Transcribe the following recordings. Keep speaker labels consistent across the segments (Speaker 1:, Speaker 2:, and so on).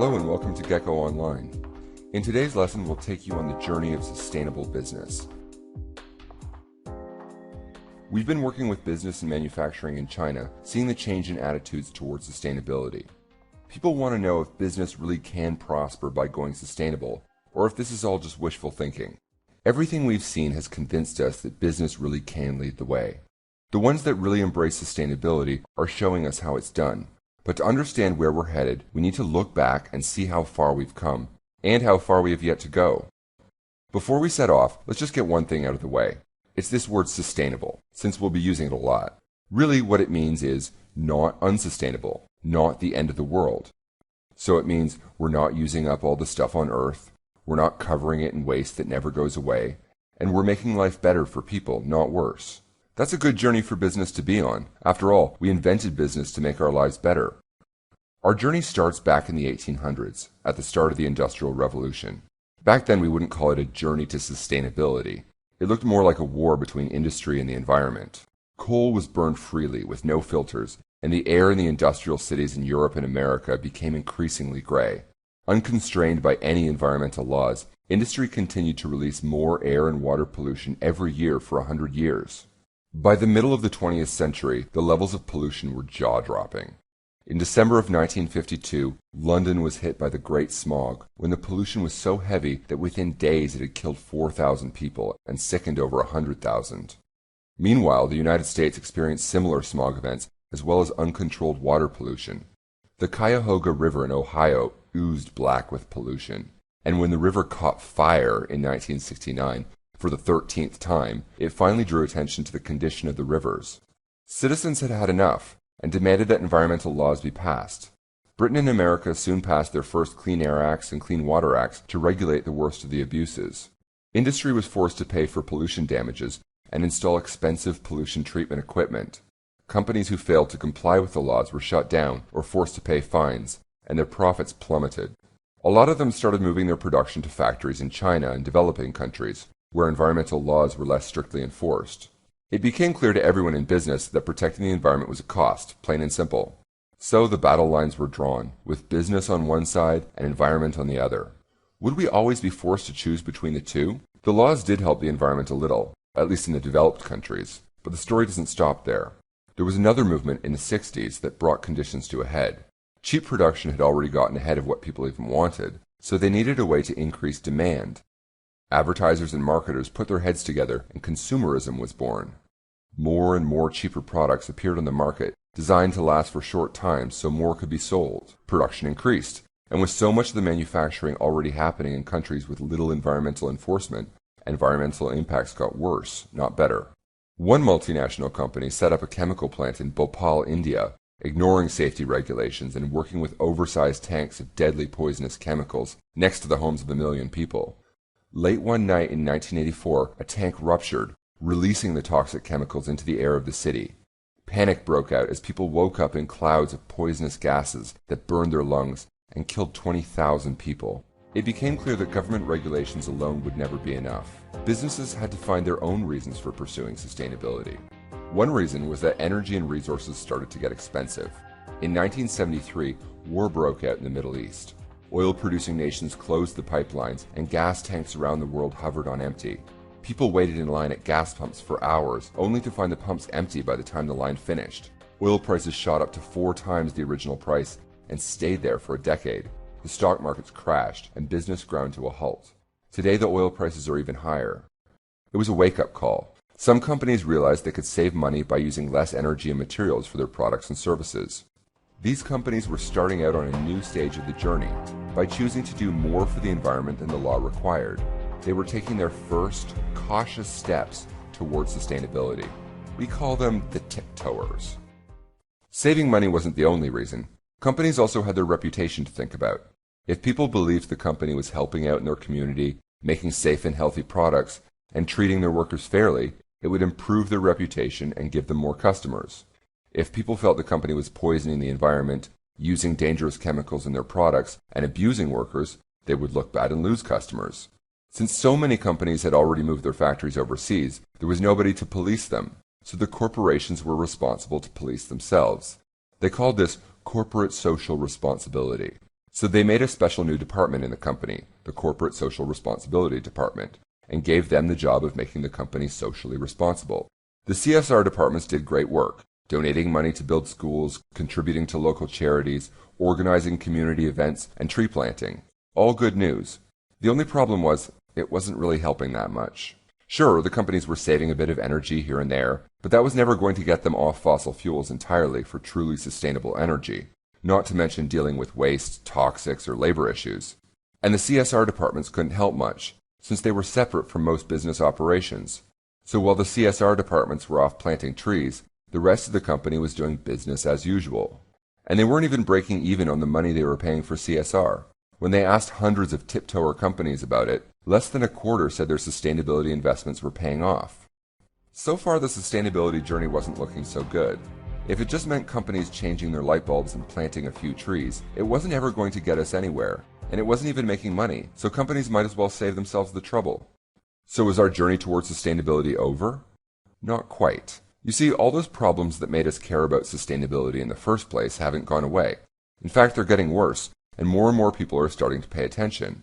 Speaker 1: Hello and welcome to Gecko Online. In today's lesson, we'll take you on the journey of sustainable business. We've been working with business and manufacturing in China, seeing the change in attitudes towards sustainability. People want to know if business really can prosper by going sustainable, or if this is all just wishful thinking. Everything we've seen has convinced us that business really can lead the way. The ones that really embrace sustainability are showing us how it's done. But to understand where we're headed, we need to look back and see how far we've come, and how far we have yet to go. Before we set off, let's just get one thing out of the way. It's this word sustainable, since we'll be using it a lot. Really what it means is not unsustainable, not the end of the world. So it means we're not using up all the stuff on Earth, we're not covering it in waste that never goes away, and we're making life better for people, not worse. That's a good journey for business to be on. After all, we invented business to make our lives better. Our journey starts back in the 1800s, at the start of the Industrial Revolution. Back then we wouldn't call it a journey to sustainability. It looked more like a war between industry and the environment. Coal was burned freely with no filters, and the air in the industrial cities in Europe and America became increasingly gray. Unconstrained by any environmental laws, industry continued to release more air and water pollution every year for 100 years. By the middle of the 20th century, the levels of pollution were jaw-dropping. In December of 1952, London was hit by the Great Smog, when the pollution was so heavy that within days it had killed 4,000 people and sickened over 100,000. Meanwhile, the United States experienced similar smog events, as well as uncontrolled water pollution. The Cuyahoga River in Ohio oozed black with pollution, and when the river caught fire in 1969, for the 13th time, it finally drew attention to the condition of the rivers. Citizens had had enough, and demanded that environmental laws be passed. Britain and America soon passed their first Clean Air Acts and Clean Water Acts to regulate the worst of the abuses. Industry was forced to pay for pollution damages and install expensive pollution treatment equipment. Companies who failed to comply with the laws were shut down or forced to pay fines, and their profits plummeted. A lot of them started moving their production to factories in China and developing countries, where environmental laws were less strictly enforced. It became clear to everyone in business that protecting the environment was a cost, plain and simple. So the battle lines were drawn, with business on one side and environment on the other. Would we always be forced to choose between the two? The laws did help the environment a little, at least in the developed countries, but the story doesn't stop there. There was another movement in the 60s that brought conditions to a head. Cheap production had already gotten ahead of what people even wanted, so they needed a way to increase demand. Advertisers and marketers put their heads together and consumerism was born. More and more cheaper products appeared on the market, designed to last for short times so more could be sold. Production increased, and with so much of the manufacturing already happening in countries with little environmental enforcement, environmental impacts got worse, not better. One multinational company set up a chemical plant in Bhopal, India, ignoring safety regulations and working with oversized tanks of deadly poisonous chemicals next to the homes of a million people. Late one night in 1984, a tank ruptured, releasing the toxic chemicals into the air of the city. Panic broke out as people woke up in clouds of poisonous gases that burned their lungs and killed 20,000 people. It became clear that government regulations alone would never be enough. Businesses had to find their own reasons for pursuing sustainability. One reason was that energy and resources started to get expensive. In 1973, war broke out in the Middle East. Oil-producing nations closed the pipelines, and gas tanks around the world hovered on empty. People waited in line at gas pumps for hours, only to find the pumps empty by the time the line finished. Oil prices shot up to 4 times the original price and stayed there for a decade. The stock markets crashed, and business ground to a halt. Today, the oil prices are even higher. It was a wake-up call. Some companies realized they could save money by using less energy and materials for their products and services. These companies were starting out on a new stage of the journey by choosing to do more for the environment than the law required. They were taking their first cautious steps towards sustainability. We call them the tiptoers. Saving money wasn't the only reason. Companies also had their reputation to think about. If people believed the company was helping out in their community, making safe and healthy products, and treating their workers fairly, it would improve their reputation and give them more customers. If people felt the company was poisoning the environment, using dangerous chemicals in their products, and abusing workers, they would look bad and lose customers. Since so many companies had already moved their factories overseas, there was nobody to police them, so the corporations were responsible to police themselves. They called this corporate social responsibility. So they made a special new department in the company, the Corporate Social Responsibility Department, and gave them the job of making the company socially responsible. The CSR departments did great work, donating money to build schools, contributing to local charities, organizing community events, and tree planting. All good news. The only problem was, it wasn't really helping that much. Sure, the companies were saving a bit of energy here and there, but that was never going to get them off fossil fuels entirely for truly sustainable energy, not to mention dealing with waste, toxics, or labor issues. And the CSR departments couldn't help much, since they were separate from most business operations. So while the CSR departments were off planting trees, the rest of the company was doing business as usual. And they weren't even breaking even on the money they were paying for CSR. When they asked hundreds of tiptoer companies about it, less than a quarter said their sustainability investments were paying off. So far, the sustainability journey wasn't looking so good. If it just meant companies changing their light bulbs and planting a few trees, it wasn't ever going to get us anywhere, and it wasn't even making money, so companies might as well save themselves the trouble. So is our journey towards sustainability over? Not quite. You see, all those problems that made us care about sustainability in the first place haven't gone away. In fact, they're getting worse, and more people are starting to pay attention.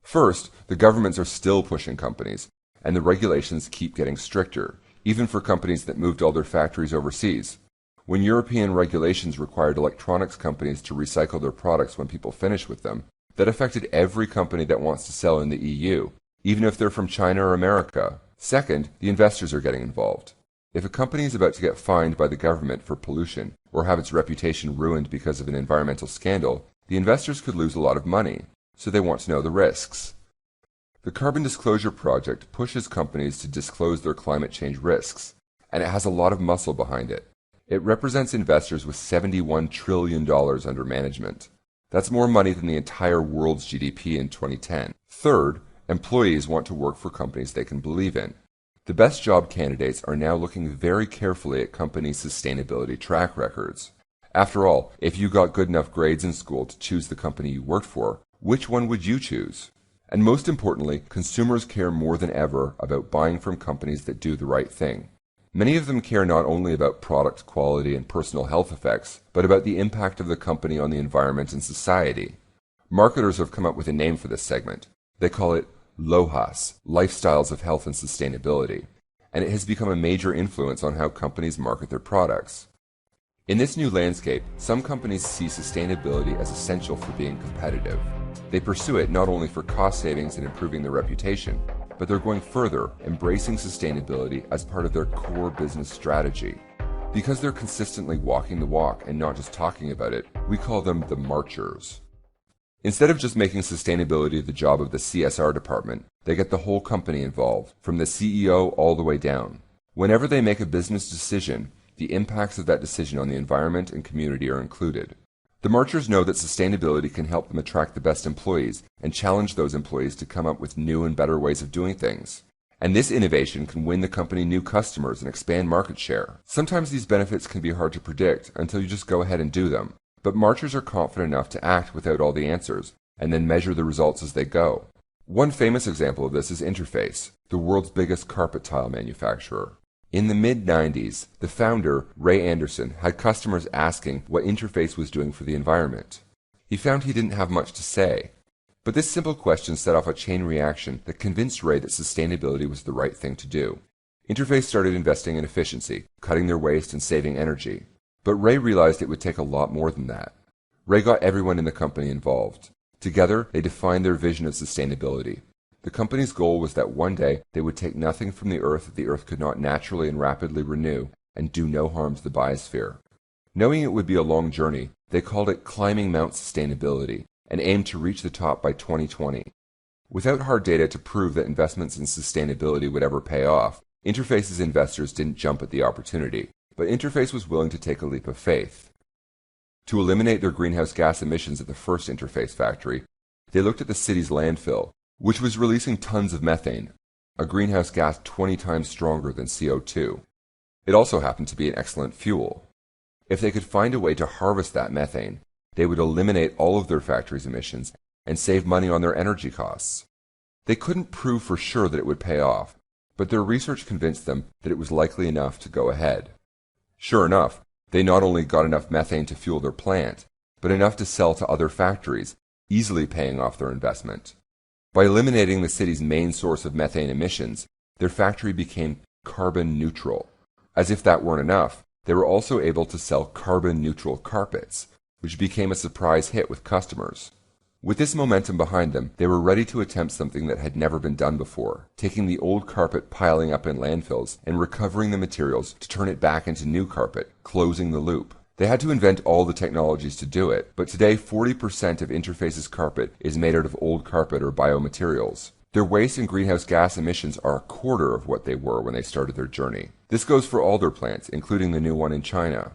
Speaker 1: First, the governments are still pushing companies, and the regulations keep getting stricter, even for companies that moved all their factories overseas. When European regulations required electronics companies to recycle their products when people finish with them, that affected every company that wants to sell in the EU, even if they're from China or America. Second, the investors are getting involved. If a company is about to get fined by the government for pollution, or have its reputation ruined because of an environmental scandal, the investors could lose a lot of money, so they want to know the risks. The Carbon Disclosure Project pushes companies to disclose their climate change risks, and it has a lot of muscle behind it. It represents investors with $71 trillion under management. That's more money than the entire world's GDP in 2010. Third, employees want to work for companies they can believe in. The best job candidates are now looking very carefully at companies' sustainability track records. After all, if you got good enough grades in school to choose the company you worked for, which one would you choose? And most importantly, consumers care more than ever about buying from companies that do the right thing. Many of them care not only about product quality and personal health effects, but about the impact of the company on the environment and society. Marketers have come up with a name for this segment. They call it LOHAS, Lifestyles of Health and Sustainability, and it has become a major influence on how companies market their products. In this new landscape, some companies see sustainability as essential for being competitive. They pursue it not only for cost savings and improving their reputation, but they're going further, embracing sustainability as part of their core business strategy. Because they're consistently walking the walk and not just talking about it, we call them the marchers. Instead of just making sustainability the job of the CSR department, they get the whole company involved, from the CEO all the way down. Whenever they make a business decision, the impacts of that decision on the environment and community are included. The marchers know that sustainability can help them attract the best employees and challenge those employees to come up with new and better ways of doing things. And this innovation can win the company new customers and expand market share. Sometimes these benefits can be hard to predict until you just go ahead and do them. But marchers are confident enough to act without all the answers, and then measure the results as they go. One famous example of this is Interface, the world's biggest carpet tile manufacturer. In the mid-90s, the founder, Ray Anderson, had customers asking what Interface was doing for the environment. He found he didn't have much to say. But this simple question set off a chain reaction that convinced Ray that sustainability was the right thing to do. Interface started investing in efficiency, cutting their waste and saving energy. But Ray realized it would take a lot more than that. Ray got everyone in the company involved. Together, they defined their vision of sustainability. The company's goal was that one day they would take nothing from the earth that the earth could not naturally and rapidly renew, and do no harm to the biosphere. Knowing it would be a long journey, they called it Climbing Mount Sustainability, and aimed to reach the top by 2020. Without hard data to prove that investments in sustainability would ever pay off, Interface's investors didn't jump at the opportunity, but Interface was willing to take a leap of faith. To eliminate their greenhouse gas emissions at the first Interface factory, they looked at the city's landfill, which was releasing tons of methane, a greenhouse gas 20 times stronger than CO2. It also happened to be an excellent fuel. If they could find a way to harvest that methane, they would eliminate all of their factory's emissions and save money on their energy costs. They couldn't prove for sure that it would pay off, but their research convinced them that it was likely enough to go ahead. Sure enough, they not only got enough methane to fuel their plant, but enough to sell to other factories, easily paying off their investment. By eliminating the city's main source of methane emissions, their factory became carbon neutral. As if that weren't enough, they were also able to sell carbon neutral carpets, which became a surprise hit with customers. With this momentum behind them, they were ready to attempt something that had never been done before, taking the old carpet piling up in landfills and recovering the materials to turn it back into new carpet, closing the loop. They had to invent all the technologies to do it, but today 40% of Interface's carpet is made out of old carpet or biomaterials. Their waste and greenhouse gas emissions are a quarter of what they were when they started their journey. This goes for all their plants, including the new one in China.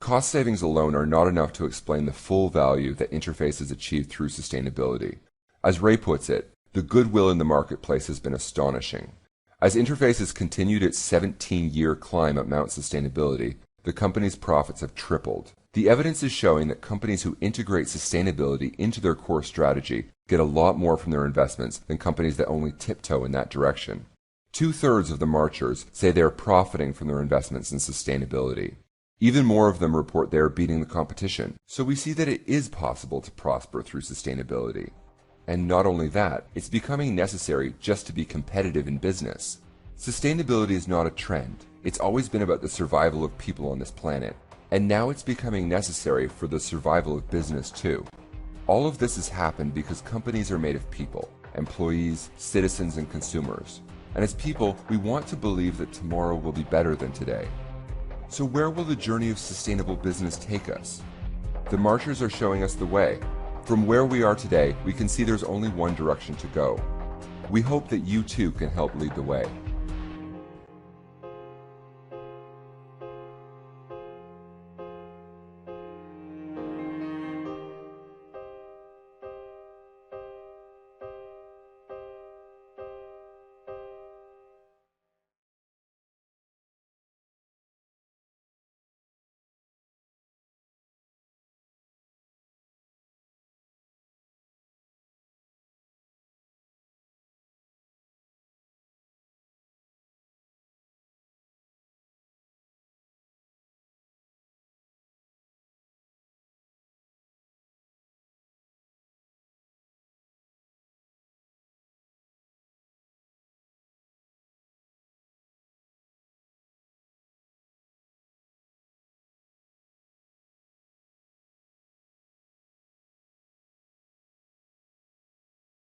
Speaker 1: Cost savings alone are not enough to explain the full value that Interface has achieved through sustainability. As Ray puts it, the goodwill in the marketplace has been astonishing. As Interface has continued its 17-year climb at Mount Sustainability, the company's profits have tripled. The evidence is showing that companies who integrate sustainability into their core strategy get a lot more from their investments than companies that only tiptoe in that direction. 2/3 of the marchers say they are profiting from their investments in sustainability. Even more of them report they are beating the competition, so we see that it is possible to prosper through sustainability. And not only that, it's becoming necessary just to be competitive in business. Sustainability is not a trend. It's always been about the survival of people on this planet, and now it's becoming necessary for the survival of business too. All of this has happened because companies are made of people, employees, citizens, and consumers. And as people, we want to believe that tomorrow will be better than today. So where will the journey of sustainable business take us? The marchers are showing us the way. From where we are today, we can see there's only one direction to go. We hope that you too can help lead the way.